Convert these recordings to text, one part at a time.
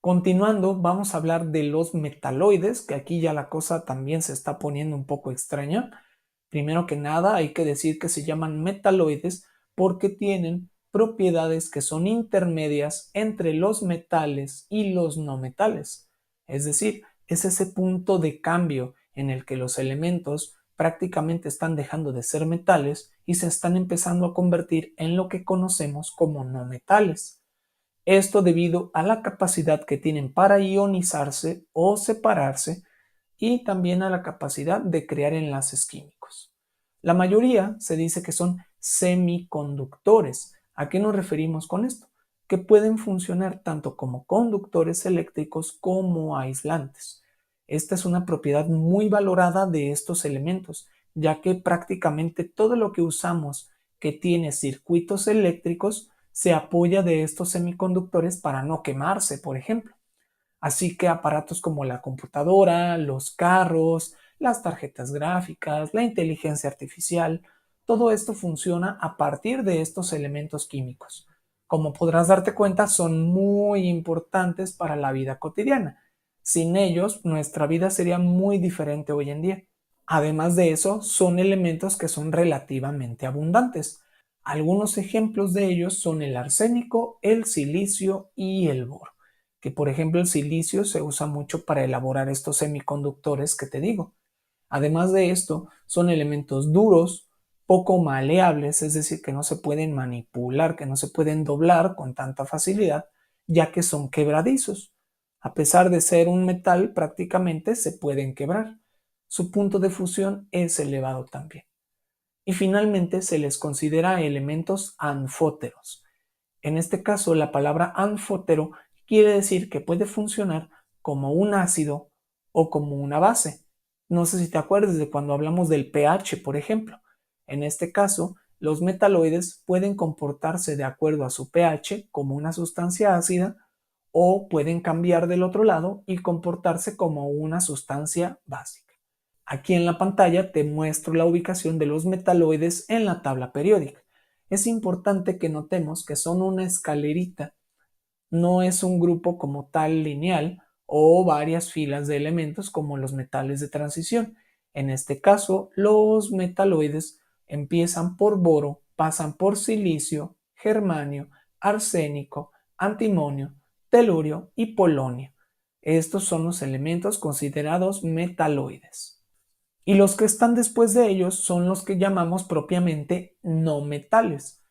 Continuando, vamos a hablar de los metaloides, que aquí ya la cosa también se está poniendo un poco extraña. Primero que nada, hay que decir que se llaman metaloides porque tienen propiedades que son intermedias entre los metales y los no metales. Es decir, es ese punto de cambio en el que los elementos prácticamente están dejando de ser metales y se están empezando a convertir en lo que conocemos como no metales. Esto debido a la capacidad que tienen para ionizarse o separarse y también a la capacidad de crear enlaces químicos. La mayoría se dice que son semiconductores. ¿A qué nos referimos con esto? Que pueden funcionar tanto como conductores eléctricos como aislantes. Esta es una propiedad muy valorada de estos elementos, ya que prácticamente todo lo que usamos que tiene circuitos eléctricos se apoya de estos semiconductores para no quemarse, por ejemplo. Así que aparatos como la computadora, los carros, las tarjetas gráficas, la inteligencia artificial, todo esto funciona a partir de estos elementos químicos. Como podrás darte cuenta, son muy importantes para la vida cotidiana. Sin ellos, nuestra vida sería muy diferente hoy en día. Además de eso, son elementos que son relativamente abundantes. Algunos ejemplos de ellos son el arsénico, el silicio y el boro, que por ejemplo el silicio se usa mucho para elaborar estos semiconductores que te digo. Además de esto, son elementos duros, poco maleables, es decir, que no se pueden manipular, que no se pueden doblar con tanta facilidad, ya que son quebradizos. A pesar de ser un metal, prácticamente se pueden quebrar. Su punto de fusión es elevado también. Y finalmente se les considera elementos anfóteros. En este caso, la palabra anfótero quiere decir que puede funcionar como un ácido o como una base. No sé si te acuerdas de cuando hablamos del pH, por ejemplo. En este caso, los metaloides pueden comportarse de acuerdo a su pH como una sustancia ácida o pueden cambiar del otro lado y comportarse como una sustancia básica. Aquí en la pantalla te muestro la ubicación de los metaloides en la tabla periódica. Es importante que notemos que son una escalerita, no es un grupo como tal lineal o varias filas de elementos como los metales de transición. En este caso, los metaloides empiezan por boro, pasan por silicio, germanio, arsénico, antimonio, telurio y polonio. Estos son los elementos considerados metaloides. Y los que están después de ellos son los que llamamos propiamente no metales.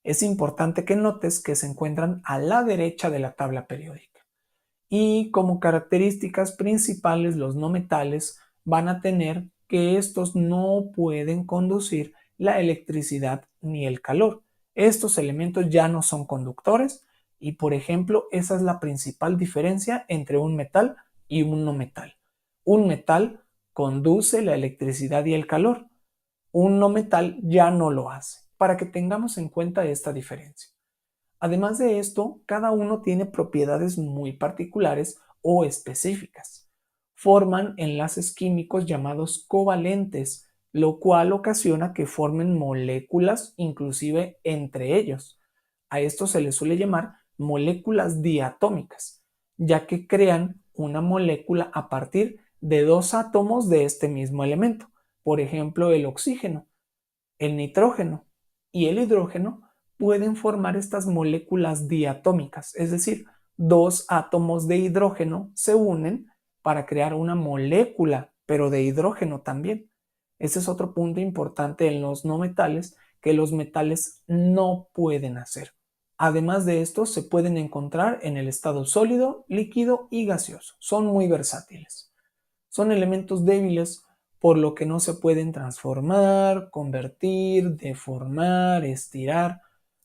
Es importante que notes que se encuentran a la derecha de la tabla periódica. Y como características principales, los no metales van a tener que estos no pueden conducir la electricidad ni el calor. Estos elementos ya no son conductores y, por ejemplo, esa es la principal diferencia entre un metal y un no metal. Un metal conduce la electricidad y el calor. Un no metal ya no lo hace, para que tengamos en cuenta esta diferencia. Además de esto, cada uno tiene propiedades muy particulares o específicas. Forman enlaces químicos llamados covalentes, lo cual ocasiona que formen moléculas inclusive entre ellos. A esto se le suele llamar moléculas diatómicas, ya que crean una molécula a partir de dos átomos de este mismo elemento. Por ejemplo, el oxígeno, el nitrógeno y el hidrógeno pueden formar estas moléculas diatómicas, es decir, dos átomos de hidrógeno se unen para crear una molécula, pero de hidrógeno también. Ese es otro punto importante en los no metales que los metales no pueden hacer. Además de esto, se pueden encontrar en el estado sólido, líquido y gaseoso. Son muy versátiles. Son elementos débiles por lo que no se pueden transformar, convertir, deformar, estirar.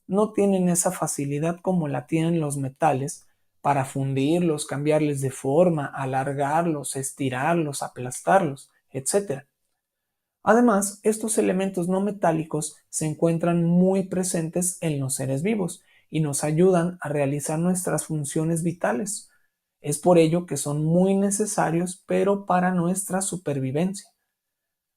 No tienen esa facilidad como la tienen los metales para fundirlos, cambiarles de forma, alargarlos, estirarlos, aplastarlos, etc. Además, estos elementos no metálicos se encuentran muy presentes en los seres vivos y nos ayudan a realizar nuestras funciones vitales. Es por ello que son muy necesarios, pero para nuestra supervivencia.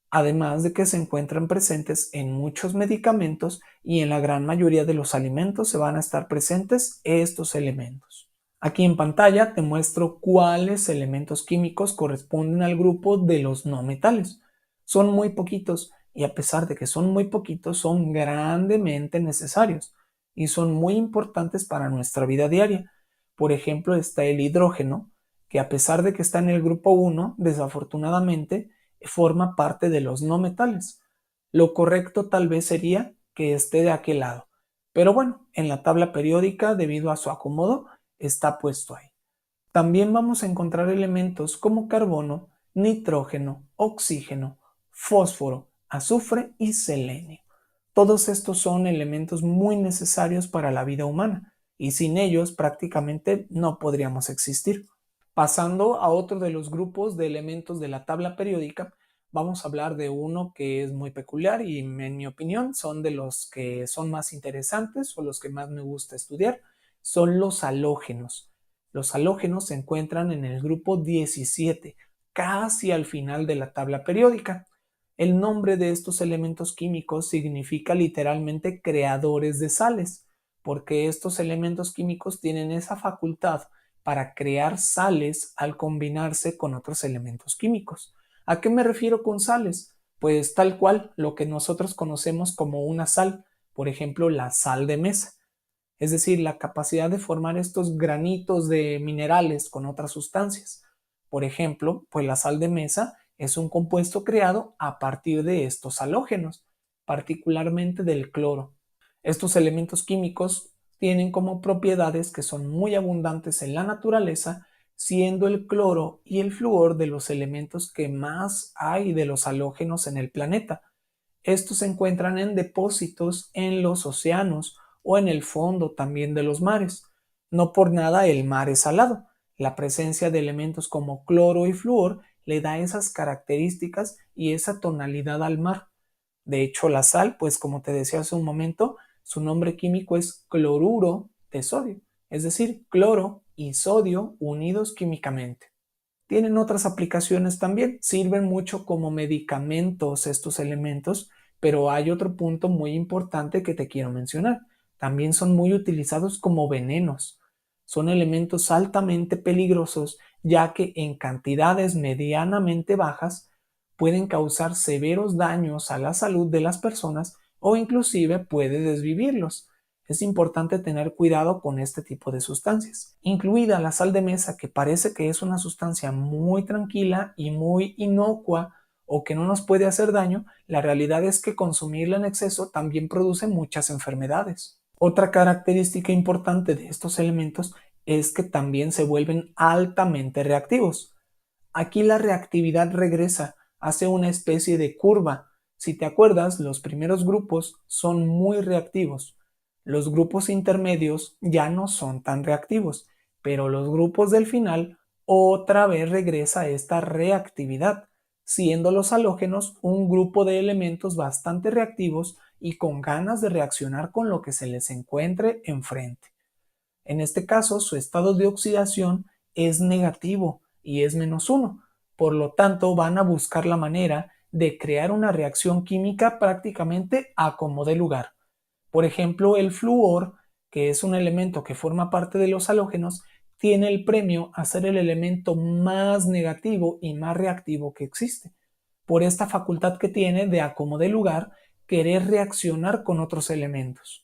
Además de que se encuentran presentes en muchos medicamentos y en la gran mayoría de los alimentos se van a estar presentes estos elementos. Aquí en pantalla te muestro cuáles elementos químicos corresponden al grupo de los no metales. Son muy poquitos y a pesar de que son muy poquitos, son grandemente necesarios y son muy importantes para nuestra vida diaria. Por ejemplo, está el hidrógeno, que a pesar de que está en el grupo 1, desafortunadamente forma parte de los no metales. Lo correcto tal vez sería que esté de aquel lado. Pero bueno, en la tabla periódica, debido a su acomodo, está puesto ahí. También vamos a encontrar elementos como carbono, nitrógeno, oxígeno, fósforo, azufre y selenio. Todos estos son elementos muy necesarios para la vida humana y sin ellos prácticamente no podríamos existir. Pasando a otro de los grupos de elementos de la tabla periódica, vamos a hablar de uno que es muy peculiar y en mi opinión son de los que son más interesantes o los que más me gusta estudiar, son los halógenos. Los halógenos se encuentran en el grupo 17, casi al final de la tabla periódica. El nombre de estos elementos químicos significa literalmente creadores de sales, porque estos elementos químicos tienen esa facultad para crear sales al combinarse con otros elementos químicos. ¿A qué me refiero con sales? Pues tal cual lo que nosotros conocemos como una sal, por ejemplo la sal de mesa, es decir, la capacidad de formar estos granitos de minerales con otras sustancias. Por ejemplo, pues la sal de mesa es un compuesto creado a partir de estos halógenos, particularmente del cloro. Estos elementos químicos tienen como propiedades que son muy abundantes en la naturaleza, siendo el cloro y el flúor de los elementos que más hay de los halógenos en el planeta. Estos se encuentran en depósitos en los océanos o en el fondo también de los mares. No por nada el mar es salado. La presencia de elementos como cloro y flúor le da esas características y esa tonalidad al mar. De hecho, la sal, pues como te decía hace un momento, su nombre químico es cloruro de sodio, es decir, cloro y sodio unidos químicamente. Tienen otras aplicaciones también, sirven mucho como medicamentos estos elementos, pero hay otro punto muy importante que te quiero mencionar. También son muy utilizados como venenos. Son elementos altamente peligrosos ya que en cantidades medianamente bajas pueden causar severos daños a la salud de las personas o inclusive puede desvivirlos. Es importante tener cuidado con este tipo de sustancias, incluida la sal de mesa, que parece que es una sustancia muy tranquila y muy inocua o que no nos puede hacer daño. La realidad es que consumirla en exceso también produce muchas enfermedades. Otra característica importante de estos elementos es que también se vuelven altamente reactivos. Aquí la reactividad regresa, hace una especie de curva. Si te acuerdas, los primeros grupos son muy reactivos. Los grupos intermedios ya no son tan reactivos, pero los grupos del final otra vez regresa esta reactividad, siendo los halógenos un grupo de elementos bastante reactivos y con ganas de reaccionar con lo que se les encuentre enfrente. En este caso, su estado de oxidación es negativo y es -1. Por lo tanto, van a buscar la manera de crear una reacción química prácticamente a como dé lugar. Por ejemplo, el flúor, que es un elemento que forma parte de los halógenos, tiene el premio a ser el elemento más negativo y más reactivo que existe, por esta facultad que tiene de a como dé lugar querer reaccionar con otros elementos.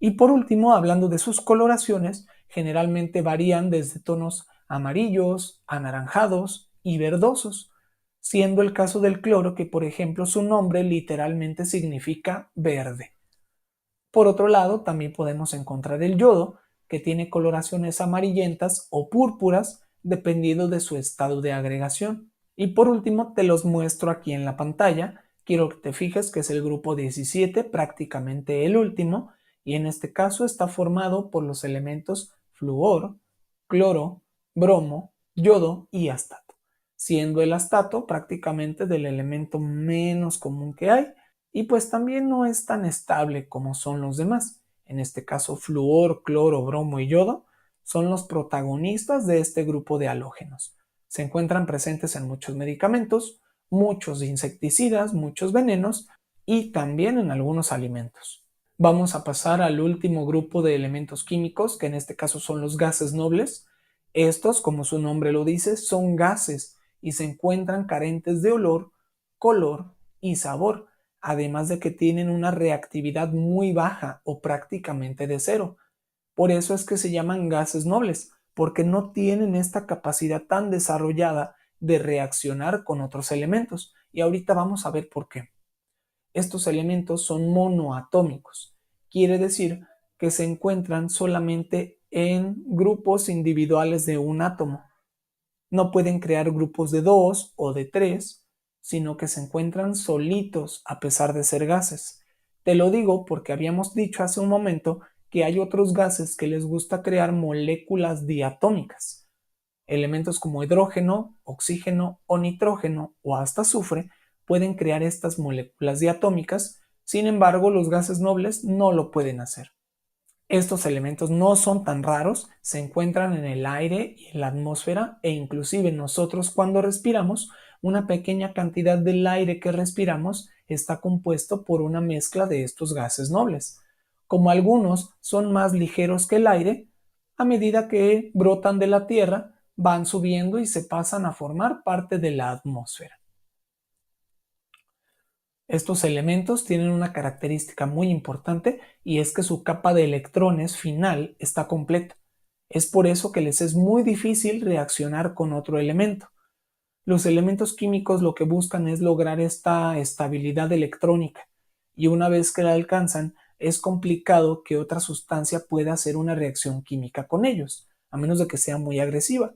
Y por último, hablando de sus coloraciones, generalmente varían desde tonos amarillos, anaranjados y verdosos, siendo el caso del cloro que, por ejemplo, su nombre literalmente significa verde. Por otro lado, también podemos encontrar el yodo, que tiene coloraciones amarillentas o púrpuras dependiendo de su estado de agregación. Y por último, te los muestro aquí en la pantalla. Quiero que te fijes que es el grupo 17, prácticamente el último, y en este caso está formado por los elementos flúor, cloro, bromo, yodo y astato, siendo el astato prácticamente del elemento menos común que hay y pues también no es tan estable como son los demás. En este caso, flúor, cloro, bromo y yodo son los protagonistas de este grupo de halógenos. Se encuentran presentes en muchos medicamentos, muchos insecticidas, muchos venenos y también en algunos alimentos. Vamos a pasar al último grupo de elementos químicos, que en este caso son los gases nobles. Estos, como su nombre lo dice, son gases y se encuentran carentes de olor, color y sabor, además de que tienen una reactividad muy baja o prácticamente de cero. Por eso es que se llaman gases nobles, porque no tienen esta capacidad tan desarrollada de reaccionar con otros elementos. Y ahorita vamos a ver por qué. Estos elementos son monoatómicos. Quiere decir que se encuentran solamente en grupos individuales de un átomo. No pueden crear grupos de 2 o de 3, sino que se encuentran solitos a pesar de ser gases. Te lo digo porque habíamos dicho hace un momento que hay otros gases que les gusta crear moléculas diatómicas. Elementos como hidrógeno, oxígeno o nitrógeno o hasta azufre pueden crear estas moléculas diatómicas, sin embargo los gases nobles no lo pueden hacer. Estos elementos no son tan raros, se encuentran en el aire y en la atmósfera e inclusive nosotros cuando respiramos, una pequeña cantidad del aire que respiramos está compuesto por una mezcla de estos gases nobles. Como algunos son más ligeros que el aire, a medida que brotan de la Tierra, van subiendo y se pasan a formar parte de la atmósfera. Estos elementos tienen una característica muy importante y es que su capa de electrones final está completa. Es por eso que les es muy difícil reaccionar con otro elemento. Los elementos químicos lo que buscan es lograr esta estabilidad electrónica y una vez que la alcanzan es complicado que otra sustancia pueda hacer una reacción química con ellos, a menos de que sea muy agresiva.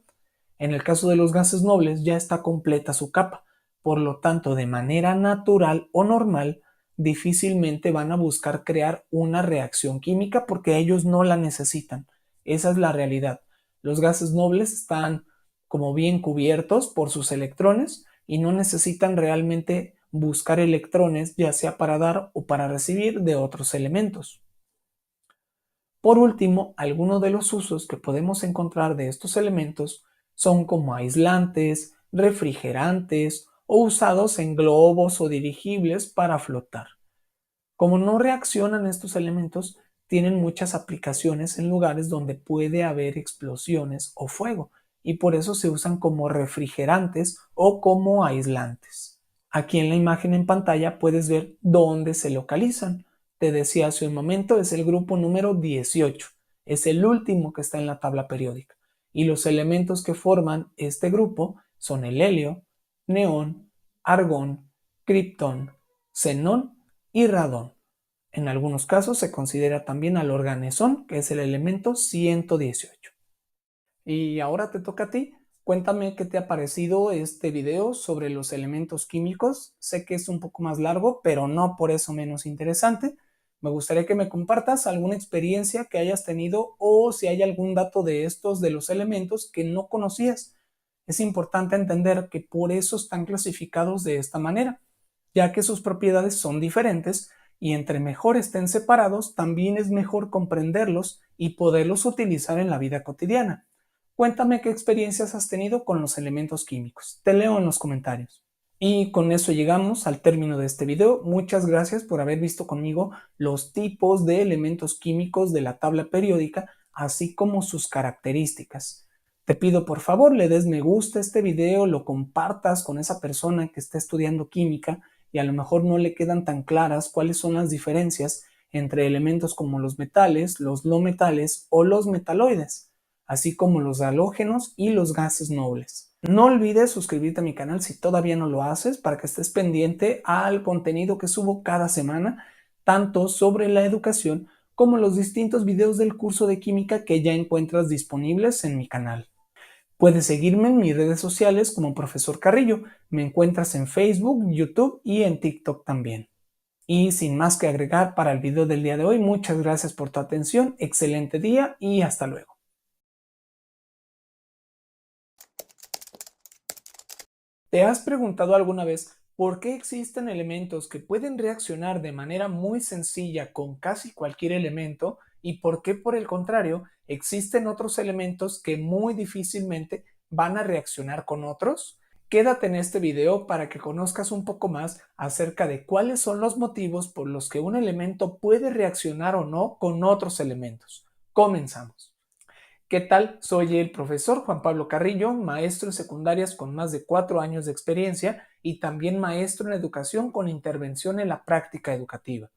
En el caso de los gases nobles ya está completa su capa, por lo tanto de manera natural o normal difícilmente van a buscar crear una reacción química porque ellos no la necesitan. Esa es la realidad. Los gases nobles están como bien cubiertos por sus electrones y no necesitan realmente buscar electrones ya sea para dar o para recibir de otros elementos. Por último, algunos de los usos que podemos encontrar de estos elementos son como aislantes, refrigerantes o usados en globos o dirigibles para flotar. Como no reaccionan estos elementos, tienen muchas aplicaciones en lugares donde puede haber explosiones o fuego y por eso se usan como refrigerantes o como aislantes. Aquí en la imagen en pantalla puedes ver dónde se localizan. Te decía hace un momento, es el grupo número 18. Es el último que está en la tabla periódica. Y los elementos que forman este grupo son el helio, neón, argón, criptón, xenón y radón. En algunos casos se considera también al organesón, que es el elemento 118. Y ahora te toca a ti. Cuéntame qué te ha parecido este video sobre los elementos químicos. Sé que es un poco más largo, pero no por eso menos interesante. Me gustaría que me compartas alguna experiencia que hayas tenido o si hay algún dato de estos de los elementos que no conocías. Es importante entender que por eso están clasificados de esta manera, ya que sus propiedades son diferentes y entre mejor estén separados, también es mejor comprenderlos y poderlos utilizar en la vida cotidiana. Cuéntame qué experiencias has tenido con los elementos químicos. Te leo en los comentarios. Y con eso llegamos al término de este video. Muchas gracias por haber visto conmigo los tipos de elementos químicos de la tabla periódica, así como sus características. Te pido por favor le des me gusta a este video, lo compartas con esa persona que está estudiando química y a lo mejor no le quedan tan claras cuáles son las diferencias entre elementos como los metales, los no metales o los metaloides, así como los halógenos y los gases nobles. No olvides suscribirte a mi canal si todavía no lo haces para que estés pendiente al contenido que subo cada semana, tanto sobre la educación como los distintos videos del curso de química que ya encuentras disponibles en mi canal. Puedes seguirme en mis redes sociales como Profesor Carrillo. Me encuentras en Facebook, YouTube y en TikTok también. Y sin más que agregar para el video del día de hoy, muchas gracias por tu atención, excelente día y hasta luego. ¿Te has preguntado alguna vez por qué existen elementos que pueden reaccionar de manera muy sencilla con casi cualquier elemento y por qué, por el contrario, existen otros elementos que muy difícilmente van a reaccionar con otros? Quédate en este video para que conozcas un poco más acerca de cuáles son los motivos por los que un elemento puede reaccionar o no con otros elementos. Comenzamos. ¿Qué tal? Soy el profesor Juan Pablo Carrillo, maestro en secundarias con más de 4 años de experiencia y también maestro en educación con intervención en la práctica educativa.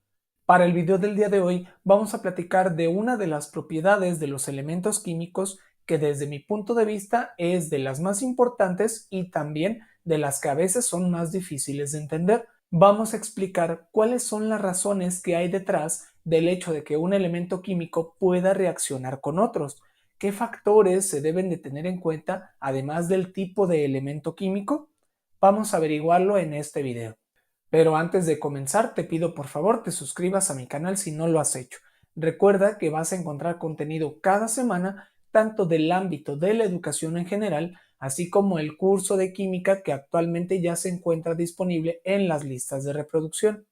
Para el video del día de hoy vamos a platicar de una de las propiedades de los elementos químicos que desde mi punto de vista es de las más importantes y también de las que a veces son más difíciles de entender. Vamos a explicar cuáles son las razones que hay detrás del hecho de que un elemento químico pueda reaccionar con otros. ¿Qué factores se deben de tener en cuenta además del tipo de elemento químico? Vamos a averiguarlo en este video. Pero antes de comenzar, te pido por favor te suscribas a mi canal si no lo has hecho. Recuerda que vas a encontrar contenido cada semana, tanto del ámbito de la educación en general, así como el curso de química que actualmente ya se encuentra disponible en las listas de reproducción.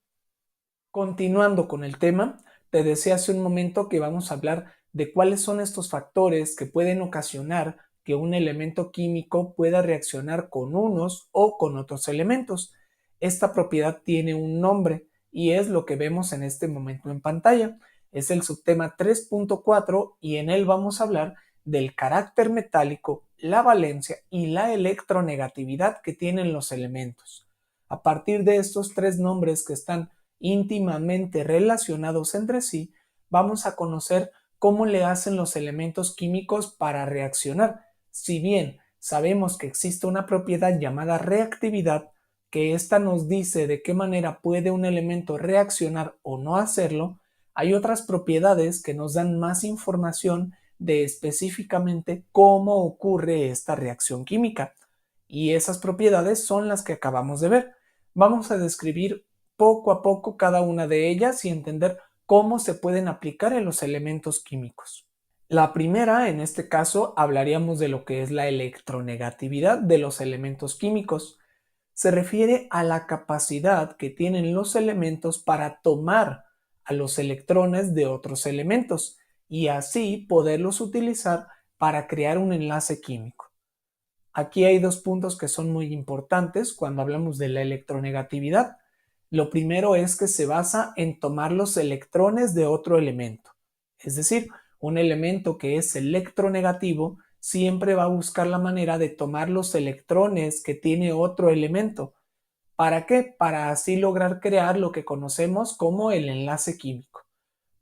Continuando con el tema, te decía hace un momento que vamos a hablar de cuáles son estos factores que pueden ocasionar que un elemento químico pueda reaccionar con unos o con otros elementos. Esta propiedad tiene un nombre y es lo que vemos en este momento en pantalla. Es el subtema 3.4 y en él vamos a hablar del carácter metálico, la valencia y la electronegatividad que tienen los elementos. A partir de estos tres nombres que están íntimamente relacionados entre sí, vamos a conocer cómo le hacen los elementos químicos para reaccionar. Si bien sabemos que existe una propiedad llamada reactividad, que ésta nos dice de qué manera puede un elemento reaccionar o no hacerlo, hay otras propiedades que nos dan más información de específicamente cómo ocurre esta reacción química. Y esas propiedades son las que acabamos de ver. Vamos a describir poco a poco cada una de ellas y entender cómo se pueden aplicar en los elementos químicos. La primera, en este caso, hablaríamos de lo que es la electronegatividad de los elementos químicos. Se refiere a la capacidad que tienen los elementos para tomar a los electrones de otros elementos y así poderlos utilizar para crear un enlace químico. Aquí hay dos puntos que son muy importantes cuando hablamos de la electronegatividad. Lo primero es que se basa en tomar los electrones de otro elemento. Es decir, un elemento que es electronegativo siempre va a buscar la manera de tomar los electrones que tiene otro elemento. ¿Para qué? Para así lograr crear lo que conocemos como el enlace químico.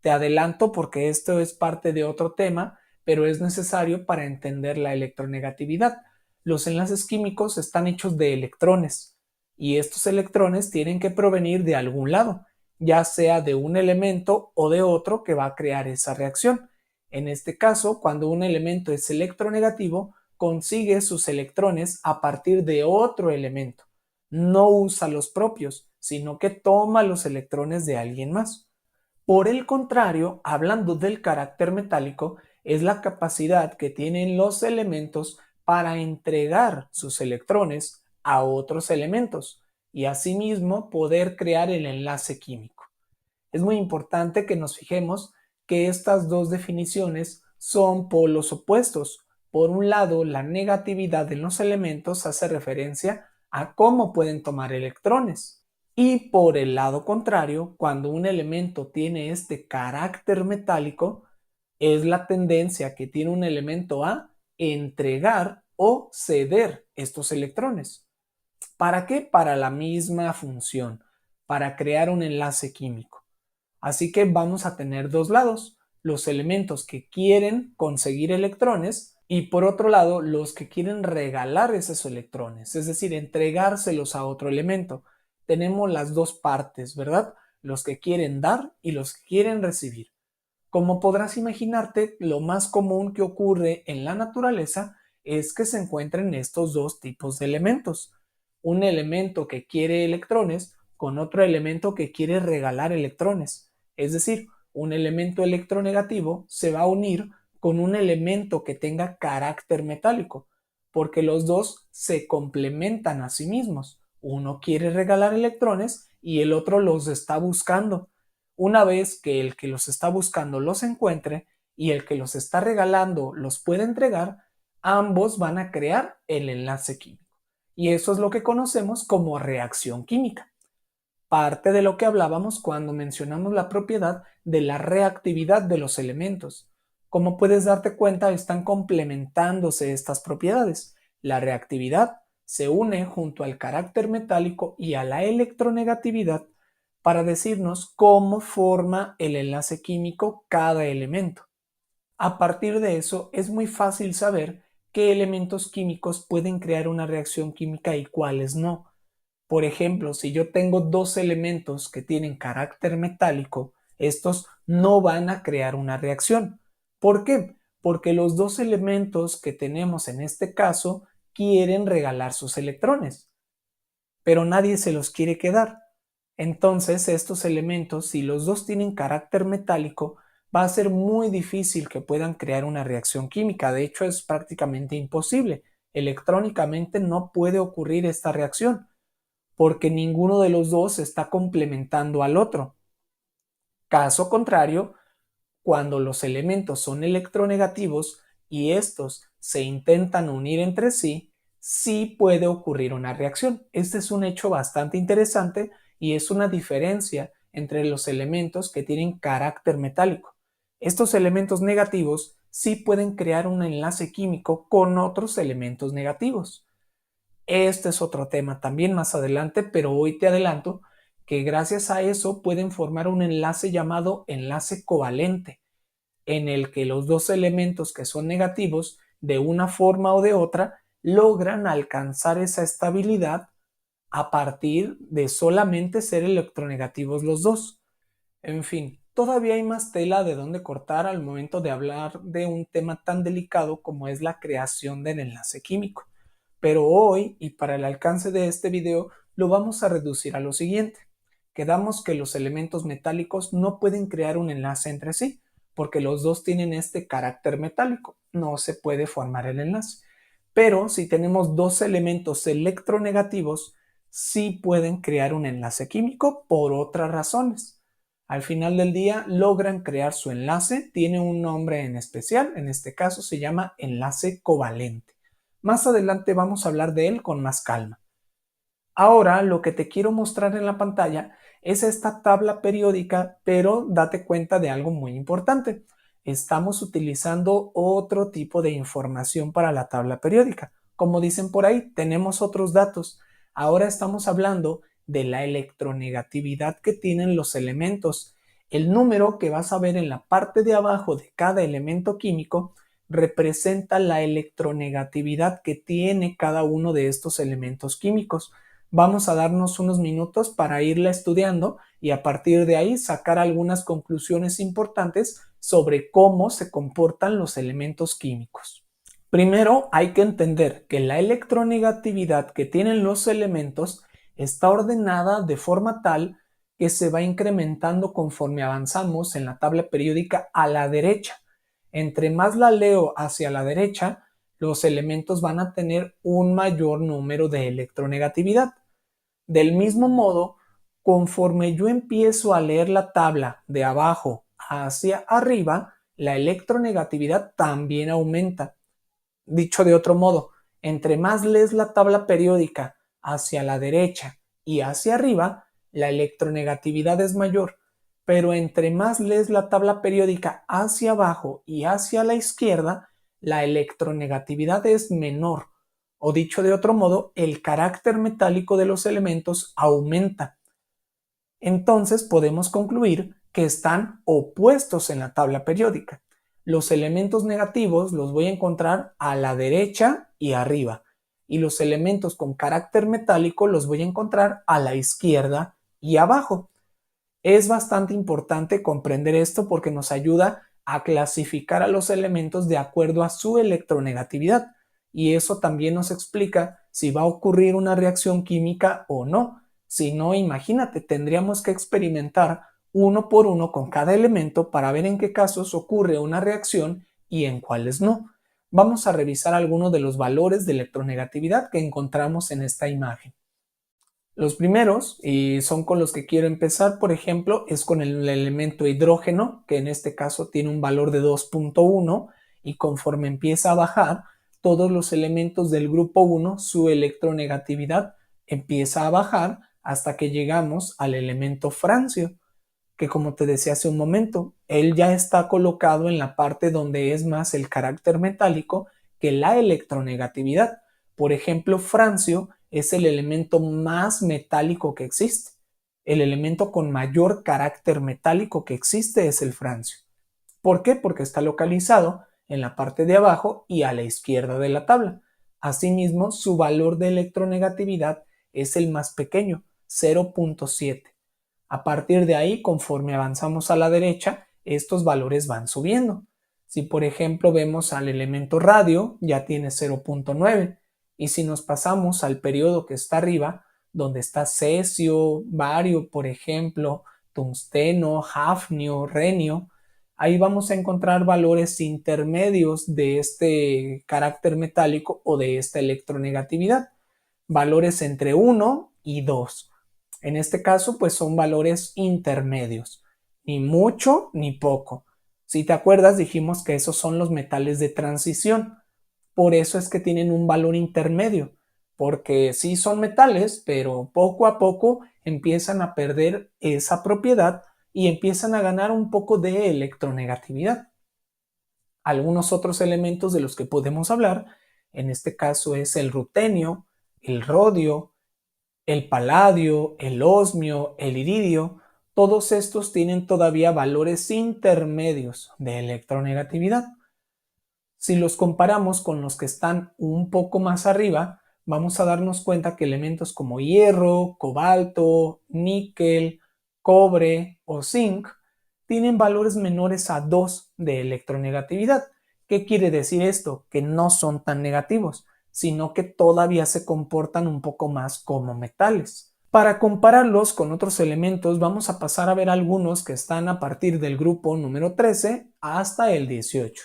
Te adelanto porque esto es parte de otro tema, pero es necesario para entender la electronegatividad. Los enlaces químicos están hechos de electrones y estos electrones tienen que provenir de algún lado, ya sea de un elemento o de otro que va a crear esa reacción. En este caso, cuando un elemento es electronegativo, consigue sus electrones a partir de otro elemento. No usa los propios, sino que toma los electrones de alguien más. Por el contrario, hablando del carácter metálico, es la capacidad que tienen los elementos para entregar sus electrones a otros elementos y asimismo poder crear el enlace químico. Es muy importante que nos fijemos que estas dos definiciones son polos opuestos. Por un lado, la negatividad en los elementos hace referencia a cómo pueden tomar electrones. Y por el lado contrario, cuando un elemento tiene este carácter metálico, es la tendencia que tiene un elemento a entregar o ceder estos electrones. ¿Para qué? Para la misma función, para crear un enlace químico. Así que vamos a tener dos lados, los elementos que quieren conseguir electrones y por otro lado los que quieren regalar esos electrones, es decir, entregárselos a otro elemento. Tenemos las dos partes, ¿verdad? Los que quieren dar y los que quieren recibir. Como podrás imaginarte, lo más común que ocurre en la naturaleza es que se encuentren estos dos tipos de elementos. Un elemento que quiere electrones con otro elemento que quiere regalar electrones. Es decir, un elemento electronegativo se va a unir con un elemento que tenga carácter metálico, porque los dos se complementan a sí mismos. Uno quiere regalar electrones y el otro los está buscando. Una vez que el que los está buscando los encuentre y el que los está regalando los puede entregar, ambos van a crear el enlace químico. Y eso es lo que conocemos como reacción química. Parte de lo que hablábamos cuando mencionamos la propiedad de la reactividad de los elementos. Como puedes darte cuenta, están complementándose estas propiedades. La reactividad se une junto al carácter metálico y a la electronegatividad para decirnos cómo forma el enlace químico cada elemento. A partir de eso, es muy fácil saber qué elementos químicos pueden crear una reacción química y cuáles no. Por ejemplo, si yo tengo dos elementos que tienen carácter metálico, estos no van a crear una reacción. ¿Por qué? Porque los dos elementos que tenemos en este caso quieren regalar sus electrones, pero nadie se los quiere quedar. Entonces, estos elementos, si los dos tienen carácter metálico, va a ser muy difícil que puedan crear una reacción química. De hecho, es prácticamente imposible. Electrónicamente no puede ocurrir esta reacción porque ninguno de los dos está complementando al otro. Caso contrario, cuando los elementos son electronegativos y estos se intentan unir entre sí, sí puede ocurrir una reacción. Este es un hecho bastante interesante y es una diferencia entre los elementos que tienen carácter metálico. Estos elementos negativos sí pueden crear un enlace químico con otros elementos negativos. Este es otro tema también más adelante, pero hoy te adelanto que gracias a eso pueden formar un enlace llamado enlace covalente, en el que los dos elementos que son negativos, de una forma o de otra, logran alcanzar esa estabilidad a partir de solamente ser electronegativos los dos. En fin, todavía hay más tela de donde cortar al momento de hablar de un tema tan delicado como es la creación del enlace químico. Pero hoy, y para el alcance de este video, lo vamos a reducir a lo siguiente. Quedamos que los elementos metálicos no pueden crear un enlace entre sí, porque los dos tienen este carácter metálico. No se puede formar el enlace. Pero si tenemos dos elementos electronegativos, sí pueden crear un enlace químico por otras razones. Al final del día logran crear su enlace, tiene un nombre en especial, en este caso se llama enlace covalente. Más adelante vamos a hablar de él con más calma. Ahora lo que te quiero mostrar en la pantalla es esta tabla periódica, pero date cuenta de algo muy importante. Estamos utilizando otro tipo de información para la tabla periódica. Como dicen por ahí, tenemos otros datos. Ahora estamos hablando de la electronegatividad que tienen los elementos. El número que vas a ver en la parte de abajo de cada elemento químico representa la electronegatividad que tiene cada uno de estos elementos químicos. Vamos a darnos unos minutos para irla estudiando y a partir de ahí sacar algunas conclusiones importantes sobre cómo se comportan los elementos químicos. Primero hay que entender que la electronegatividad que tienen los elementos está ordenada de forma tal que se va incrementando conforme avanzamos en la tabla periódica a la derecha. Entre más la leo hacia la derecha, los elementos van a tener un mayor número de electronegatividad. Del mismo modo, conforme yo empiezo a leer la tabla de abajo hacia arriba, la electronegatividad también aumenta. Dicho de otro modo, entre más lees la tabla periódica hacia la derecha y hacia arriba, la electronegatividad es mayor, pero entre más lees la tabla periódica hacia abajo y hacia la izquierda, la electronegatividad es menor, o dicho de otro modo, el carácter metálico de los elementos aumenta. Entonces podemos concluir que están opuestos en la tabla periódica. Los elementos negativos los voy a encontrar a la derecha y arriba, y los elementos con carácter metálico los voy a encontrar a la izquierda y abajo. Es bastante importante comprender esto porque nos ayuda a clasificar a los elementos de acuerdo a su electronegatividad, y eso también nos explica si va a ocurrir una reacción química o no. Si no, imagínate, tendríamos que experimentar uno por uno con cada elemento para ver en qué casos ocurre una reacción y en cuáles no. Vamos a revisar algunos de los valores de electronegatividad que encontramos en esta imagen. Los primeros, y son con los que quiero empezar, por ejemplo, es con el elemento hidrógeno, que en este caso tiene un valor de 2.1, y conforme empieza a bajar, todos los elementos del grupo 1, su electronegatividad empieza a bajar hasta que llegamos al elemento francio. que como te decía hace un momento, él ya está colocado en la parte donde es más el carácter metálico que la electronegatividad. Por ejemplo, francio es el elemento más metálico que existe. El elemento con mayor carácter metálico que existe es el francio. ¿Por qué? Porque está localizado en la parte de abajo y a la izquierda de la tabla. Asimismo, su valor de electronegatividad es el más pequeño, 0.7. A partir de ahí, conforme avanzamos a la derecha, estos valores van subiendo. Si por ejemplo vemos al elemento radio, ya tiene 0.9. Y si nos pasamos al periodo que está arriba, donde está cesio, bario, por ejemplo, tungsteno, hafnio, renio, ahí vamos a encontrar valores intermedios de este carácter metálico o de esta electronegatividad. Valores entre 1 y 2. En este caso, pues son valores intermedios, ni mucho ni poco. Si te acuerdas, dijimos que esos son los metales de transición. Por eso es que tienen un valor intermedio, porque sí son metales, pero poco a poco empiezan a perder esa propiedad y empiezan a ganar un poco de electronegatividad. Algunos otros elementos de los que podemos hablar, en este caso es el rutenio, el rodio, el paladio, el osmio, el iridio, todos estos tienen todavía valores intermedios de electronegatividad. Si los comparamos con los que están un poco más arriba, vamos a darnos cuenta que elementos como hierro, cobalto, níquel, cobre o zinc tienen valores menores a 2 de electronegatividad. ¿Qué quiere decir esto? Que no son tan negativos, sino que todavía se comportan un poco más como metales. Para compararlos con otros elementos, vamos a pasar a ver algunos que están a partir del grupo número 13 hasta el 18.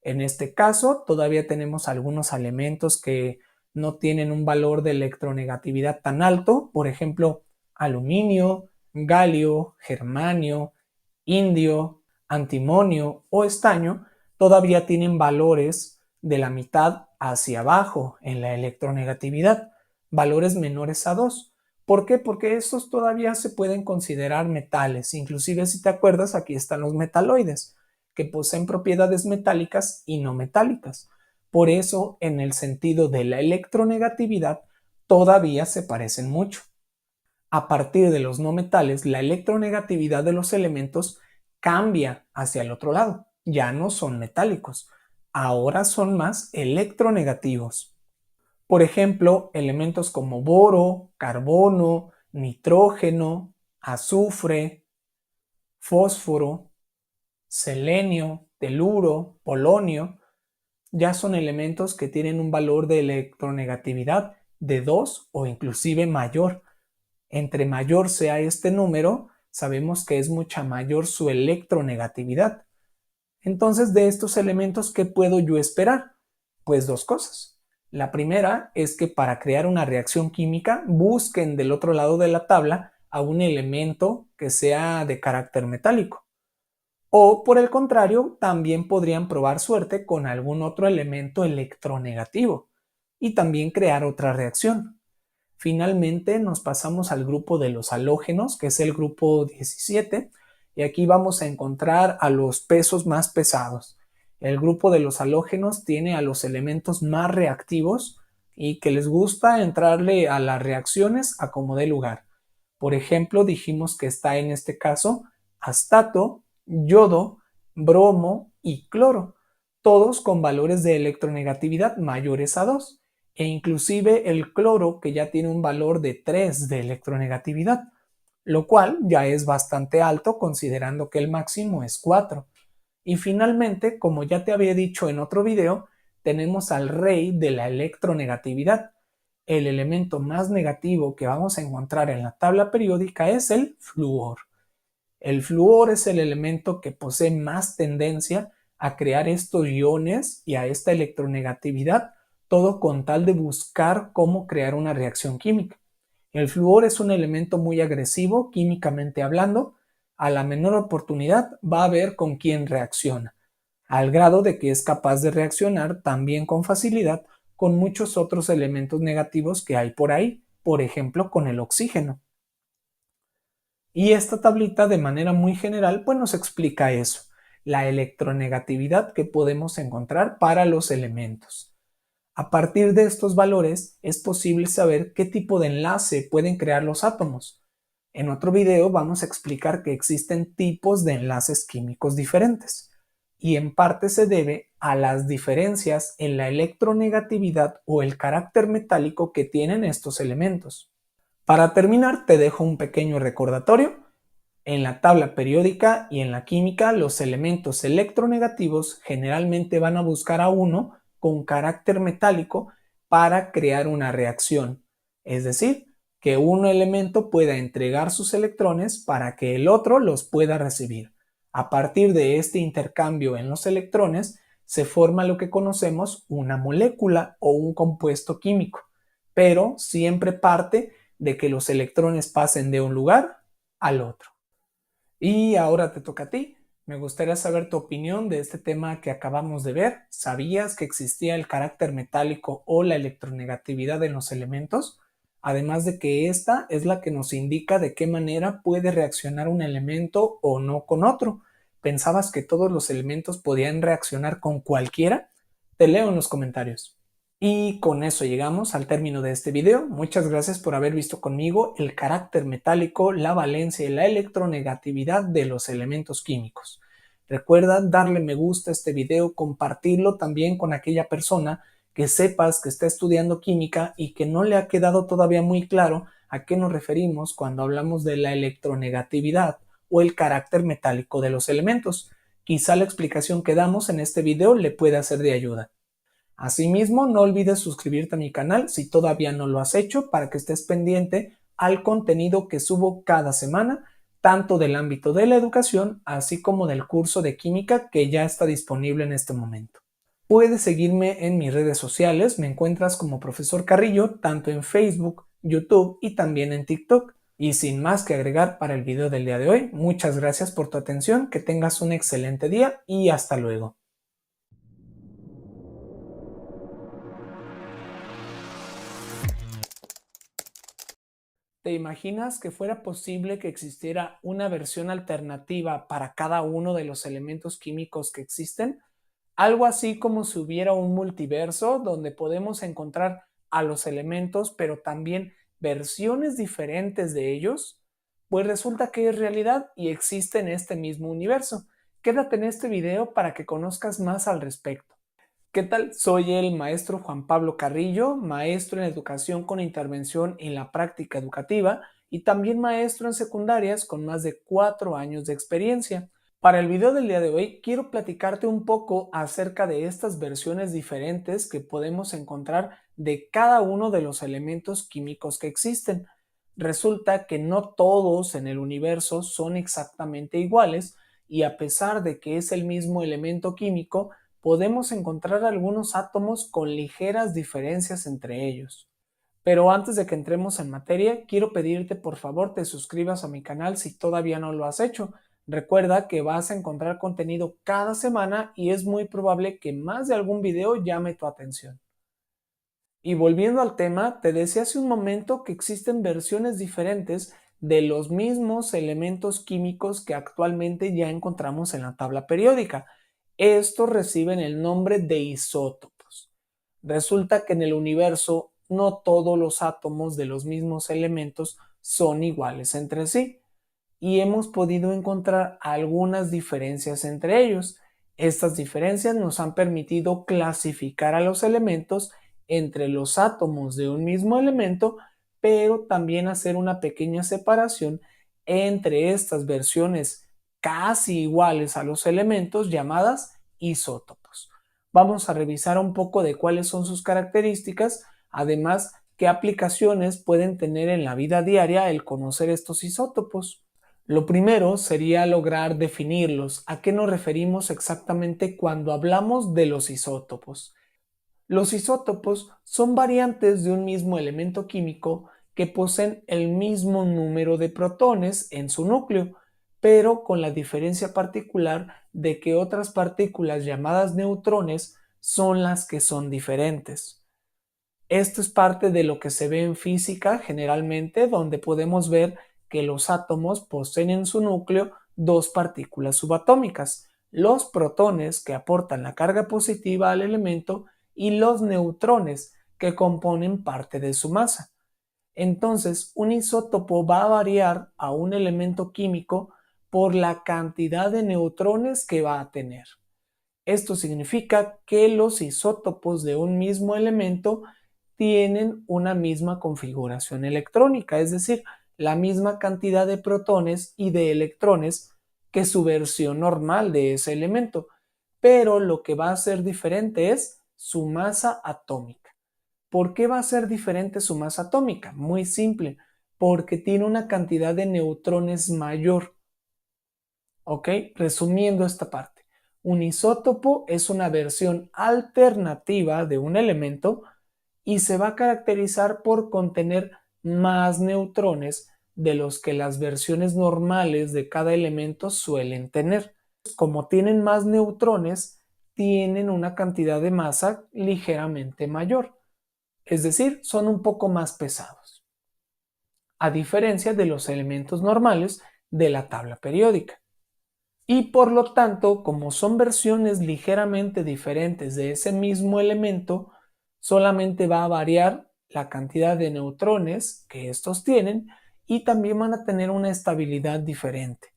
En este caso, todavía tenemos algunos elementos que no tienen un valor de electronegatividad tan alto, por ejemplo, aluminio, galio, germanio, indio, antimonio o estaño, todavía tienen valores de la mitad hacia abajo en la electronegatividad, valores menores a 2. ¿Por qué? Porque estos todavía se pueden considerar metales. Inclusive, si te acuerdas, aquí están los metaloides, que poseen propiedades metálicas y no metálicas. Por eso, en el sentido de la electronegatividad, todavía se parecen mucho. A partir de los no metales, la electronegatividad de los elementos cambia hacia el otro lado. Ya no son metálicos, ahora son más electronegativos. Por ejemplo, elementos como boro, carbono, nitrógeno, azufre, fósforo, selenio, teluro, polonio, ya son elementos que tienen un valor de electronegatividad de 2 o inclusive mayor. Entre mayor sea este número, sabemos que es mucha mayor su electronegatividad. Entonces, de estos elementos, ¿qué puedo yo esperar? Pues dos cosas. La primera es que para crear una reacción química busquen del otro lado de la tabla a un elemento que sea de carácter metálico. O por el contrario, también podrían probar suerte con algún otro elemento electronegativo y también crear otra reacción. Finalmente nos pasamos al grupo de los halógenos, que es el grupo 17, y aquí vamos a encontrar a los pesos más pesados. El grupo de los halógenos tiene a los elementos más reactivos y que les gusta entrarle a las reacciones a como dé lugar. Por ejemplo, dijimos que está en este caso astato, yodo, bromo y cloro, todos con valores de electronegatividad mayores a 2, e inclusive el cloro que ya tiene un valor de 3 de electronegatividad, lo cual ya es bastante alto considerando que el máximo es 4. Y finalmente, como ya te había dicho en otro video, tenemos al rey de la electronegatividad. El elemento más negativo que vamos a encontrar en la tabla periódica es el flúor. El flúor es el elemento que posee más tendencia a crear estos iones y a esta electronegatividad, todo con tal de buscar cómo crear una reacción química. El flúor es un elemento muy agresivo, químicamente hablando. A la menor oportunidad va a ver con quién reacciona, al grado de que es capaz de reaccionar también con facilidad con muchos otros elementos negativos que hay por ahí, por ejemplo con el oxígeno. Y esta tablita de manera muy general pues nos explica eso, la electronegatividad que podemos encontrar para los elementos. A partir de estos valores es posible saber qué tipo de enlace pueden crear los átomos. En otro video vamos a explicar que existen tipos de enlaces químicos diferentes y en parte se debe a las diferencias en la electronegatividad o el carácter metálico que tienen estos elementos. Para terminar, te dejo un pequeño recordatorio. En la tabla periódica y en la química, los elementos electronegativos generalmente van a buscar a uno con carácter metálico para crear una reacción, es decir, que un elemento pueda entregar sus electrones para que el otro los pueda recibir. A partir de este intercambio en los electrones, se forma lo que conocemos una molécula o un compuesto químico, pero siempre parte de que los electrones pasen de un lugar al otro. Y ahora te toca a ti. Me gustaría saber tu opinión de este tema que acabamos de ver. ¿Sabías que existía el carácter metálico o la electronegatividad en los elementos? Además de que esta es la que nos indica de qué manera puede reaccionar un elemento o no con otro. ¿Pensabas que todos los elementos podían reaccionar con cualquiera? Te leo en los comentarios. Y con eso llegamos al término de este video. Muchas gracias por haber visto conmigo el carácter metálico, la valencia y la electronegatividad de los elementos químicos. Recuerda darle me gusta a este video, compartirlo también con aquella persona que sepas que está estudiando química y que no le ha quedado todavía muy claro a qué nos referimos cuando hablamos de la electronegatividad o el carácter metálico de los elementos. Quizá la explicación que damos en este video le pueda ser de ayuda. Asimismo, no olvides suscribirte a mi canal si todavía no lo has hecho para que estés pendiente al contenido que subo cada semana, tanto del ámbito de la educación, así como del curso de química que ya está disponible en este momento. Puedes seguirme en mis redes sociales, me encuentras como Profesor Carrillo, tanto en Facebook, YouTube y también en TikTok. Y sin más que agregar para el video del día de hoy, muchas gracias por tu atención, que tengas un excelente día y hasta luego. ¿Te imaginas que fuera posible que existiera una versión alternativa para cada uno de los elementos químicos que existen? Algo así como si hubiera un multiverso donde podemos encontrar a los elementos, pero también versiones diferentes de ellos. Pues resulta que es realidad y existe en este mismo universo. Quédate en este video para que conozcas más al respecto. ¿Qué tal? Soy el maestro Juan Pablo Carrillo, maestro en educación con intervención en la práctica educativa y también maestro en secundarias con más de 4 años de experiencia. Para el video del día de hoy quiero platicarte un poco acerca de estas versiones diferentes que podemos encontrar de cada uno de los elementos químicos que existen. Resulta que no todos en el universo son exactamente iguales y a pesar de que es el mismo elemento químico, podemos encontrar algunos átomos con ligeras diferencias entre ellos. Pero antes de que entremos en materia, quiero pedirte por favor te suscribas a mi canal si todavía no lo has hecho. Recuerda que vas a encontrar contenido cada semana y es muy probable que más de algún video llame tu atención. Y volviendo al tema, te decía hace un momento que existen versiones diferentes de los mismos elementos químicos que actualmente ya encontramos en la tabla periódica. Estos reciben el nombre de isótopos. Resulta que en el universo no todos los átomos de los mismos elementos son iguales entre sí y hemos podido encontrar algunas diferencias entre ellos. Estas diferencias nos han permitido clasificar a los elementos entre los átomos de un mismo elemento, pero también hacer una pequeña separación entre estas versiones casi iguales a los elementos llamadas isótopos. Vamos a revisar un poco de cuáles son sus características, además qué aplicaciones pueden tener en la vida diaria el conocer estos isótopos. Lo primero sería lograr definirlos. ¿A qué nos referimos exactamente cuando hablamos de los isótopos? Los isótopos son variantes de un mismo elemento químico que poseen el mismo número de protones en su núcleo, pero con la diferencia particular de que otras partículas llamadas neutrones son las que son diferentes. Esto es parte de lo que se ve en física generalmente, donde podemos ver que los átomos poseen en su núcleo dos partículas subatómicas, los protones que aportan la carga positiva al elemento y los neutrones que componen parte de su masa. Entonces, un isótopo va a variar a un elemento químico por la cantidad de neutrones que va a tener. Esto significa que los isótopos de un mismo elemento tienen una misma configuración electrónica, es decir, la misma cantidad de protones y de electrones que su versión normal de ese elemento, pero lo que va a ser diferente es su masa atómica. ¿Por qué va a ser diferente su masa atómica? Muy simple, porque tiene una cantidad de neutrones mayor. ¿Ok? Resumiendo esta parte, un isótopo es una versión alternativa de un elemento y se va a caracterizar por contener más neutrones de los que las versiones normales de cada elemento suelen tener. Como tienen más neutrones, tienen una cantidad de masa ligeramente mayor, es decir, son un poco más pesados, a diferencia de los elementos normales de la tabla periódica. Y por lo tanto, como son versiones ligeramente diferentes de ese mismo elemento, solamente va a variar la cantidad de neutrones que estos tienen y también van a tener una estabilidad diferente.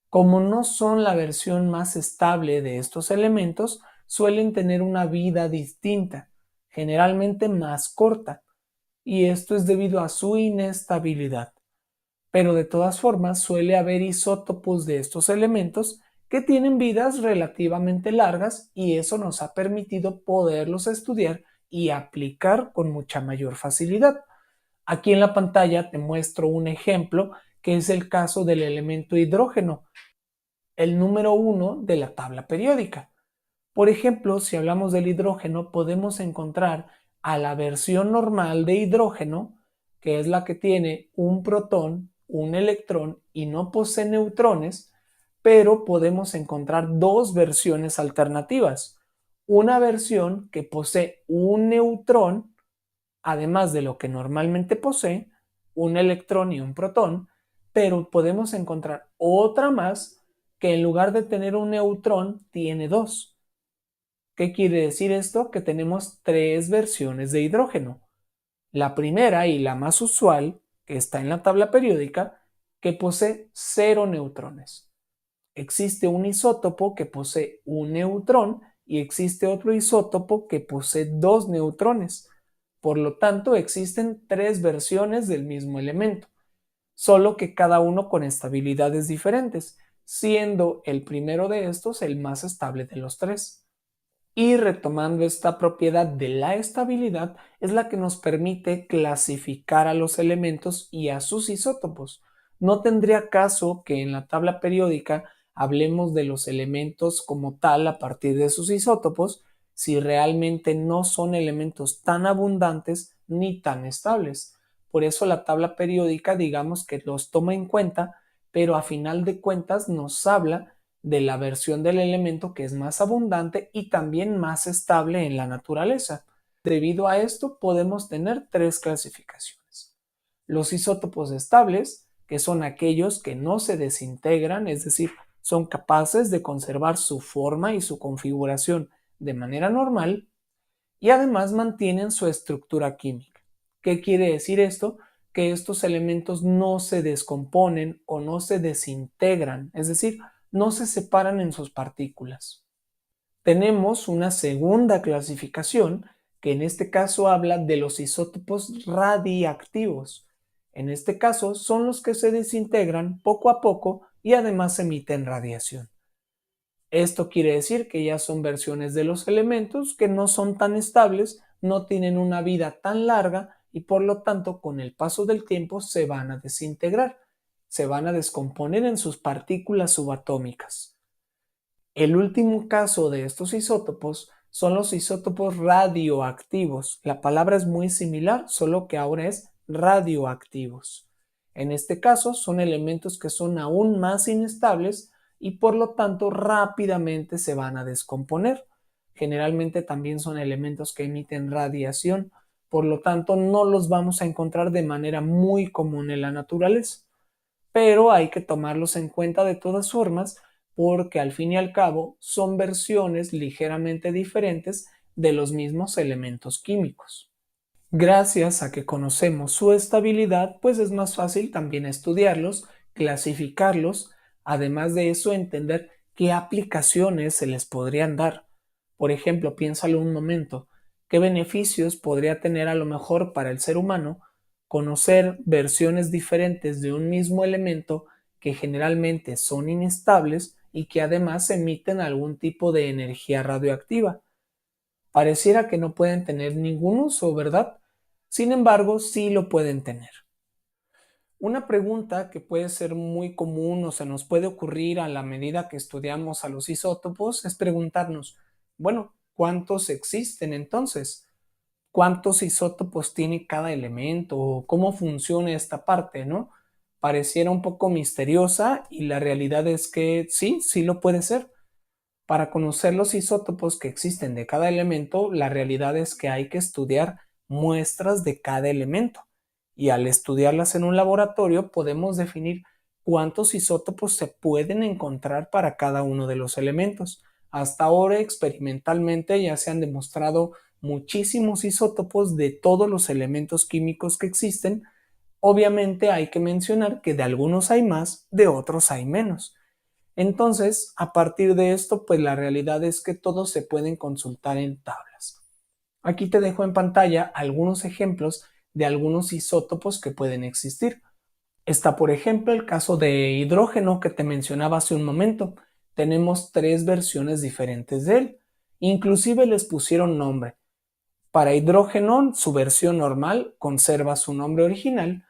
Como no son la versión más estable de estos elementos, suelen tener una vida distinta, generalmente más corta, y esto es debido a su inestabilidad. Pero de todas formas suele haber isótopos de estos elementos que tienen vidas relativamente largas y eso nos ha permitido poderlos estudiar y aplicar con mucha mayor facilidad. Aquí en la pantalla te muestro un ejemplo que es el caso del elemento hidrógeno, el número 1 de la tabla periódica. Por ejemplo, si hablamos del hidrógeno, podemos encontrar a la versión normal de hidrógeno, que es la que tiene un protón, un electrón y no posee neutrones, pero podemos encontrar dos versiones alternativas. Una versión que posee un neutrón, además de lo que normalmente posee, un electrón y un protón, pero podemos encontrar otra más que en lugar de tener un neutrón tiene dos. ¿Qué quiere decir esto? Que tenemos tres versiones de hidrógeno. La primera y la más usual, que está en la tabla periódica, que posee cero neutrones. Existe un isótopo que posee un neutrón y existe otro isótopo que posee dos neutrones. Por lo tanto, existen tres versiones del mismo elemento, solo que cada uno con estabilidades diferentes, siendo el primero de estos el más estable de los tres. Y retomando esta propiedad de la estabilidad es la que nos permite clasificar a los elementos y a sus isótopos. No tendría caso que en la tabla periódica hablemos de los elementos como tal a partir de sus isótopos si realmente no son elementos tan abundantes ni tan estables. Por eso la tabla periódica digamos que los toma en cuenta, pero a final de cuentas nos habla de la versión del elemento que es más abundante y también más estable en la naturaleza. Debido a esto podemos tener tres clasificaciones. Los isótopos estables, que son aquellos que no se desintegran, es decir, son capaces de conservar su forma y su configuración de manera normal y además mantienen su estructura química. ¿Qué quiere decir esto? Que estos elementos no se descomponen o no se desintegran, es decir, no se separan en sus partículas. Tenemos una segunda clasificación que en este caso habla de los isótopos radiactivos. En este caso son los que se desintegran poco a poco y además emiten radiación. Esto quiere decir que ya son versiones de los elementos que no son tan estables, no tienen una vida tan larga y por lo tanto con el paso del tiempo se van a desintegrar, se van a descomponer en sus partículas subatómicas. El último caso de estos isótopos son los isótopos radioactivos. La palabra es muy similar, solo que ahora es radioactivos. En este caso son elementos que son aún más inestables y por lo tanto rápidamente se van a descomponer. Generalmente también son elementos que emiten radiación, por lo tanto no los vamos a encontrar de manera muy común en la naturaleza. pero hay que tomarlos en cuenta de todas formas porque al fin y al cabo son versiones ligeramente diferentes de los mismos elementos químicos. Gracias a que conocemos su estabilidad, pues es más fácil también estudiarlos, clasificarlos, además de eso entender qué aplicaciones se les podrían dar. Por ejemplo, piénsalo un momento, ¿qué beneficios podría tener a lo mejor para el ser humano conocer versiones diferentes de un mismo elemento que generalmente son inestables y que además emiten algún tipo de energía radioactiva? Pareciera que no pueden tener ningún uso, ¿verdad? Sin embargo, sí lo pueden tener. Una pregunta que puede ser muy común o se nos puede ocurrir a la medida que estudiamos a los isótopos es preguntarnos, bueno, ¿cuántos existen entonces? ¿Cuántos isótopos tiene cada elemento? ¿O cómo funciona esta parte, no? Pareciera un poco misteriosa y la realidad es que sí, sí lo puede ser. Para conocer los isótopos que existen de cada elemento, la realidad es que hay que estudiar muestras de cada elemento. Y al estudiarlas en un laboratorio podemos definir cuántos isótopos se pueden encontrar para cada uno de los elementos. Hasta ahora experimentalmente ya se han demostrado muchísimos isótopos de todos los elementos químicos que existen. Obviamente hay que mencionar que de algunos hay más, de otros hay menos. Entonces, a partir de esto, pues la realidad es que todos se pueden consultar en tablas. Aquí te dejo en pantalla algunos ejemplos de algunos isótopos que pueden existir. Está, por ejemplo, el caso de hidrógeno que te mencionaba hace un momento. Tenemos tres versiones diferentes de él. Inclusive les pusieron nombre. Para hidrógeno, su versión normal conserva su nombre original,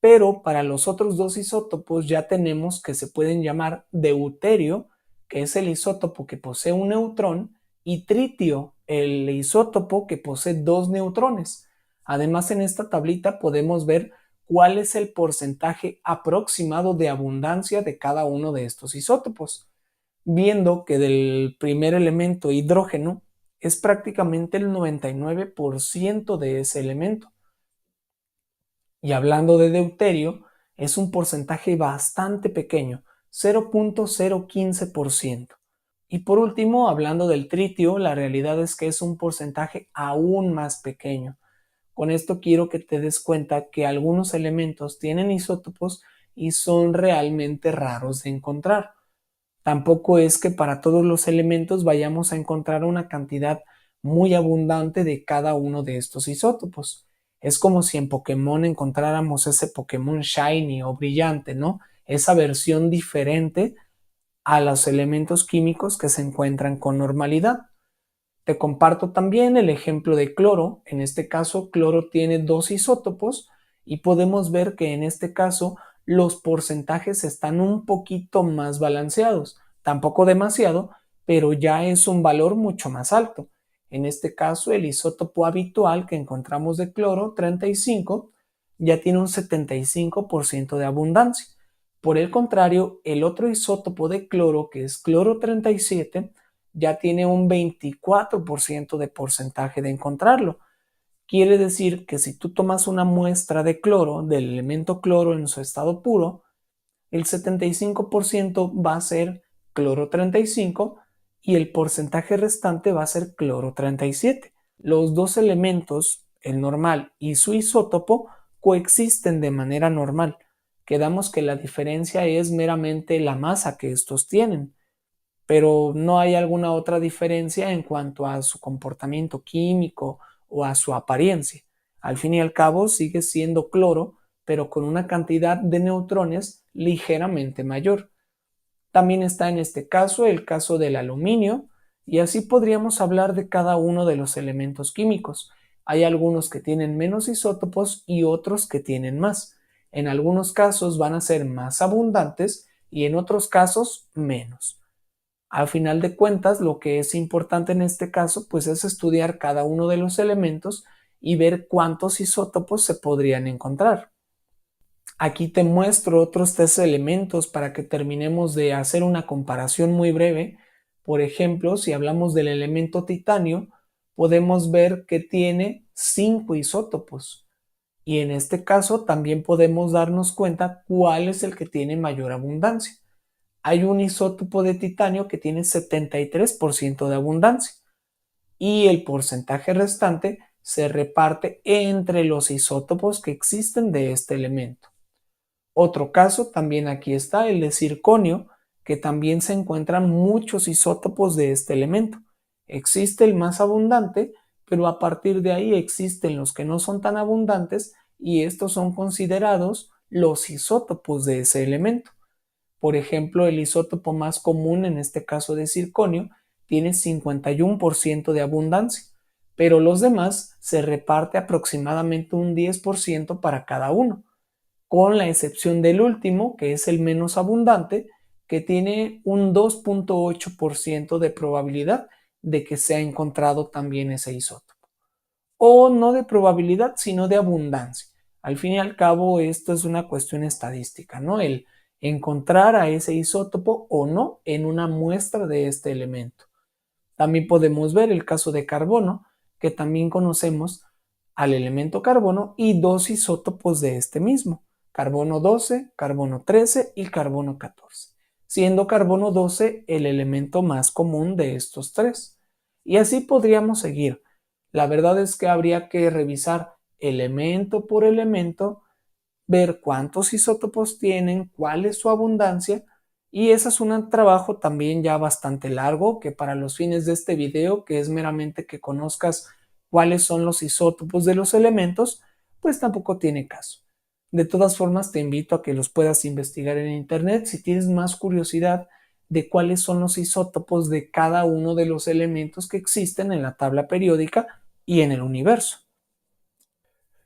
pero para los otros dos isótopos ya tenemos que se pueden llamar deuterio, que es el isótopo que posee un neutrón, y tritio, el isótopo que posee dos neutrones. Además, en esta tablita podemos ver cuál es el porcentaje aproximado de abundancia de cada uno de estos isótopos, viendo que del primer elemento hidrógeno es prácticamente el 99% de ese elemento. Y hablando de deuterio, es un porcentaje bastante pequeño, 0.015%. Y por último, hablando del tritio, la realidad es que es un porcentaje aún más pequeño. Con esto quiero que te des cuenta que algunos elementos tienen isótopos y son realmente raros de encontrar. Tampoco es que para todos los elementos vayamos a encontrar una cantidad muy abundante de cada uno de estos isótopos. Es como si en Pokémon encontráramos ese Pokémon shiny o brillante, ¿no? Esa versión diferente a los elementos químicos que se encuentran con normalidad. Te comparto también el ejemplo de cloro. En este caso, cloro tiene dos isótopos y podemos ver que en este caso los porcentajes están un poquito más balanceados. Tampoco demasiado, pero ya es un valor mucho más alto. En este caso, el isótopo habitual que encontramos de cloro, 35, ya tiene un 75% de abundancia. Por el contrario, el otro isótopo de cloro, que es cloro 37, ya tiene un 24% de porcentaje de encontrarlo. Quiere decir que si tú tomas una muestra de cloro, del elemento cloro en su estado puro, el 75% va a ser cloro 35 y el porcentaje restante va a ser cloro 37. Los dos elementos, el normal y su isótopo, coexisten de manera normal. Quedamos que la diferencia es meramente la masa que estos tienen, pero no hay alguna otra diferencia en cuanto a su comportamiento químico o a su apariencia. Al fin y al cabo sigue siendo cloro, pero con una cantidad de neutrones ligeramente mayor. También está en este caso el caso del aluminio, y así podríamos hablar de cada uno de los elementos químicos. Hay algunos que tienen menos isótopos y otros que tienen más. En algunos casos van a ser más abundantes y en otros casos menos. Al final de cuentas, lo que es importante en este caso, pues es estudiar cada uno de los elementos y ver cuántos isótopos se podrían encontrar. Aquí te muestro otros tres elementos para que terminemos de hacer una comparación muy breve. Por ejemplo, si hablamos del elemento titanio, podemos ver que tiene 5 isótopos. Y en este caso también podemos darnos cuenta cuál es el que tiene mayor abundancia. Hay un isótopo de titanio que tiene 73% de abundancia y el porcentaje restante se reparte entre los isótopos que existen de este elemento. Otro caso también aquí está el de circonio, que también se encuentran muchos isótopos de este elemento. Existe el más abundante, pero a partir de ahí existen los que no son tan abundantes y estos son considerados los isótopos de ese elemento. Por ejemplo, el isótopo más común en este caso de circonio tiene 51% de abundancia, pero los demás se reparte aproximadamente un 10% para cada uno, con la excepción del último, que es el menos abundante, que tiene un 2.8% de probabilidad de que sea encontrado también ese isótopo. O no de probabilidad, sino de abundancia. Al fin y al cabo, esto es una cuestión estadística, ¿no? El encontrar a ese isótopo o no en una muestra de este elemento. También podemos ver el caso de carbono, que también conocemos al elemento carbono y dos isótopos de este mismo, carbono 12, carbono 13 y carbono 14, siendo carbono 12 el elemento más común de estos tres. Y así podríamos seguir. La verdad es que habría que revisar elemento por elemento, ver cuántos isótopos tienen, cuál es su abundancia, y ese es un trabajo también ya bastante largo que para los fines de este video, que es meramente que conozcas cuáles son los isótopos de los elementos, pues tampoco tiene caso. De todas formas, te invito a que los puedas investigar en internet si tienes más curiosidad de cuáles son los isótopos de cada uno de los elementos que existen en la tabla periódica y en el universo.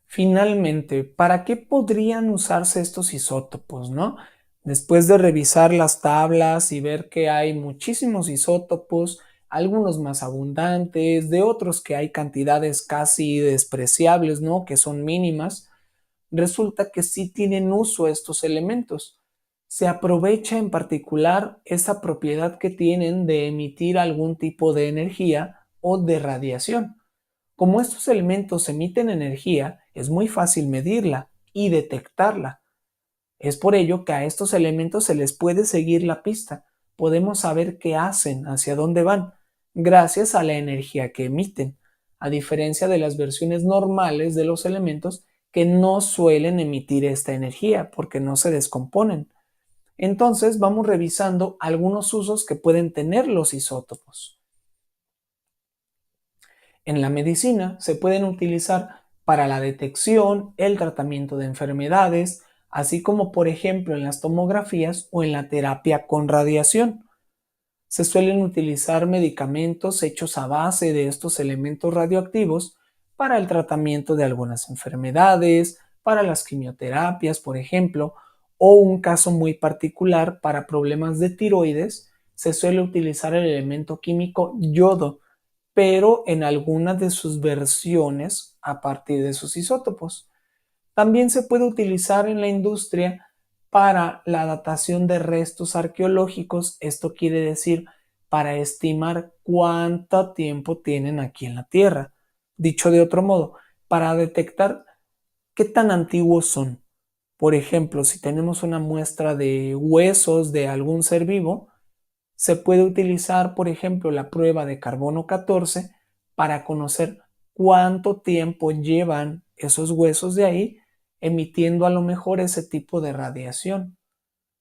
Finalmente, ¿para qué podrían usarse estos isótopos, no? Después de revisar las tablas y ver que hay muchísimos isótopos, algunos más abundantes, de otros que hay cantidades casi despreciables, ¿no? Que son mínimas, resulta que sí tienen uso estos elementos. Se aprovecha en particular esa propiedad que tienen de emitir algún tipo de energía o de radiación. Como estos elementos emiten energía, es muy fácil medirla y detectarla. Es por ello que a estos elementos se les puede seguir la pista. Podemos saber qué hacen, hacia dónde van, gracias a la energía que emiten, a diferencia de las versiones normales de los elementos que no suelen emitir esta energía porque no se descomponen. Entonces vamos revisando algunos usos que pueden tener los isótopos. En la medicina se pueden utilizar para la detección, el tratamiento de enfermedades, así como por ejemplo en las tomografías o en la terapia con radiación. Se suelen utilizar medicamentos hechos a base de estos elementos radioactivos para el tratamiento de algunas enfermedades, para las quimioterapias, por ejemplo, o un caso muy particular para problemas de tiroides, se suele utilizar el elemento químico yodo, pero en algunas de sus versiones a partir de sus isótopos. También se puede utilizar en la industria para la datación de restos arqueológicos, esto quiere decir para estimar cuánto tiempo tienen aquí en la Tierra. Dicho de otro modo, para detectar qué tan antiguos son. Por ejemplo, si tenemos una muestra de huesos de algún ser vivo, se puede utilizar, por ejemplo, la prueba de carbono 14 para conocer cuánto tiempo llevan esos huesos de ahí emitiendo a lo mejor ese tipo de radiación.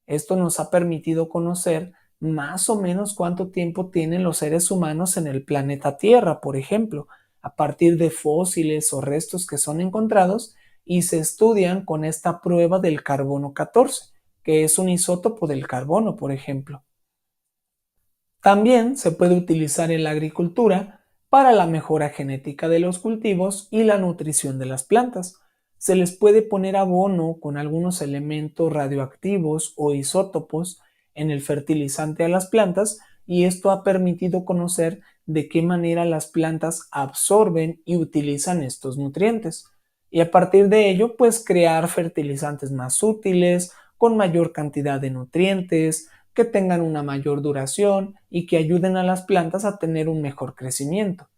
Esto nos ha permitido conocer más o menos cuánto tiempo tienen los seres humanos en el planeta Tierra, por ejemplo, a partir de fósiles o restos que son encontrados y se estudian con esta prueba del carbono 14, que es un isótopo del carbono, por ejemplo. También se puede utilizar en la agricultura para la mejora genética de los cultivos y la nutrición de las plantas. Se les puede poner abono con algunos elementos radioactivos o isótopos en el fertilizante a las plantas y esto ha permitido conocer de qué manera las plantas absorben y utilizan estos nutrientes. Y a partir de ello, pues crear fertilizantes más útiles, con mayor cantidad de nutrientes, que tengan una mayor duración y que ayuden a las plantas a tener un mejor crecimiento.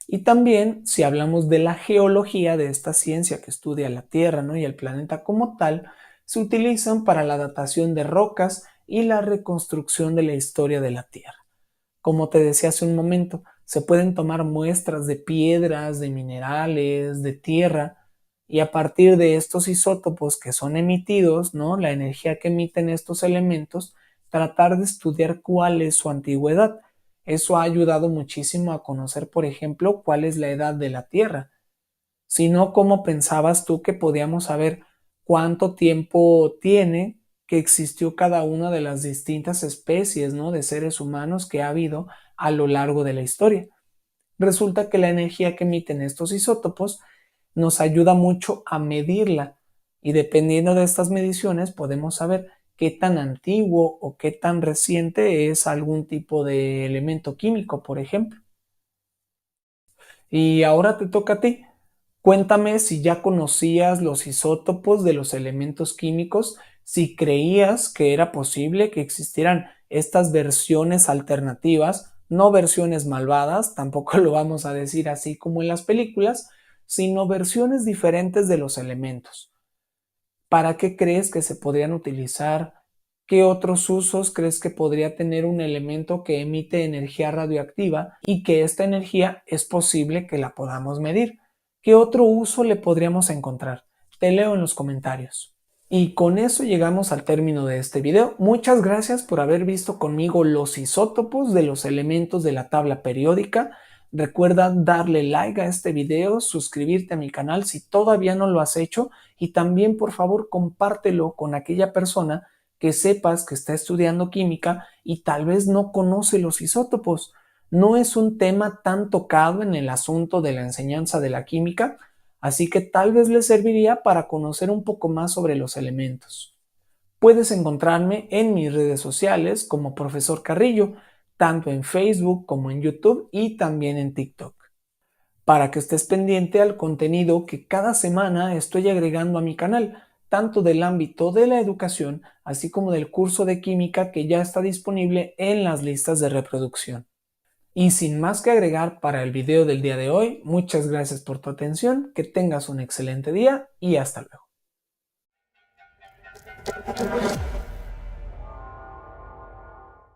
Y también, si hablamos de la geología, de esta ciencia que estudia la Tierra, ¿no?, y el planeta como tal, se utilizan para la datación de rocas y la reconstrucción de la historia de la Tierra. Como te decía hace un momento, se pueden tomar muestras de piedras, de minerales, de tierra, y a partir de estos isótopos que son emitidos, ¿no?, la energía que emiten estos elementos, tratar de estudiar cuál es su antigüedad. Eso ha ayudado muchísimo a conocer, por ejemplo, cuál es la edad de la Tierra. Si no, ¿cómo pensabas tú que podíamos saber cuánto tiempo tiene que existió cada una de las distintas especies, ¿no?, de seres humanos que ha habido a lo largo de la historia? Resulta que la energía que emiten estos isótopos nos ayuda mucho a medirla, y dependiendo de estas mediciones podemos saber qué tan antiguo o qué tan reciente es algún tipo de elemento químico, por ejemplo. Y ahora te toca a ti. Cuéntame si ya conocías los isótopos de los elementos químicos, si creías que era posible que existieran estas versiones alternativas, no versiones malvadas, tampoco lo vamos a decir así como en las películas, sino versiones diferentes de los elementos. ¿Para qué crees que se podrían utilizar? ¿Qué otros usos crees que podría tener un elemento que emite energía radioactiva y que esta energía es posible que la podamos medir? ¿Qué otro uso le podríamos encontrar? Te leo en los comentarios. Y con eso llegamos al término de este video. Muchas gracias por haber visto conmigo los isótopos de los elementos de la tabla periódica. Recuerda darle like a este video, suscribirte a mi canal si todavía no lo has hecho, y también por favor compártelo con aquella persona que sepas que está estudiando química y tal vez no conoce los isótopos. No es un tema tan tocado en el asunto de la enseñanza de la química, así que tal vez le serviría para conocer un poco más sobre los elementos. Puedes encontrarme en mis redes sociales como Profesor Carrillo, tanto en Facebook como en YouTube y también en TikTok, para que estés pendiente al contenido que cada semana estoy agregando a mi canal, tanto del ámbito de la educación, así como del curso de química que ya está disponible en las listas de reproducción. Y sin más que agregar para el video del día de hoy, muchas gracias por tu atención, que tengas un excelente día y hasta luego.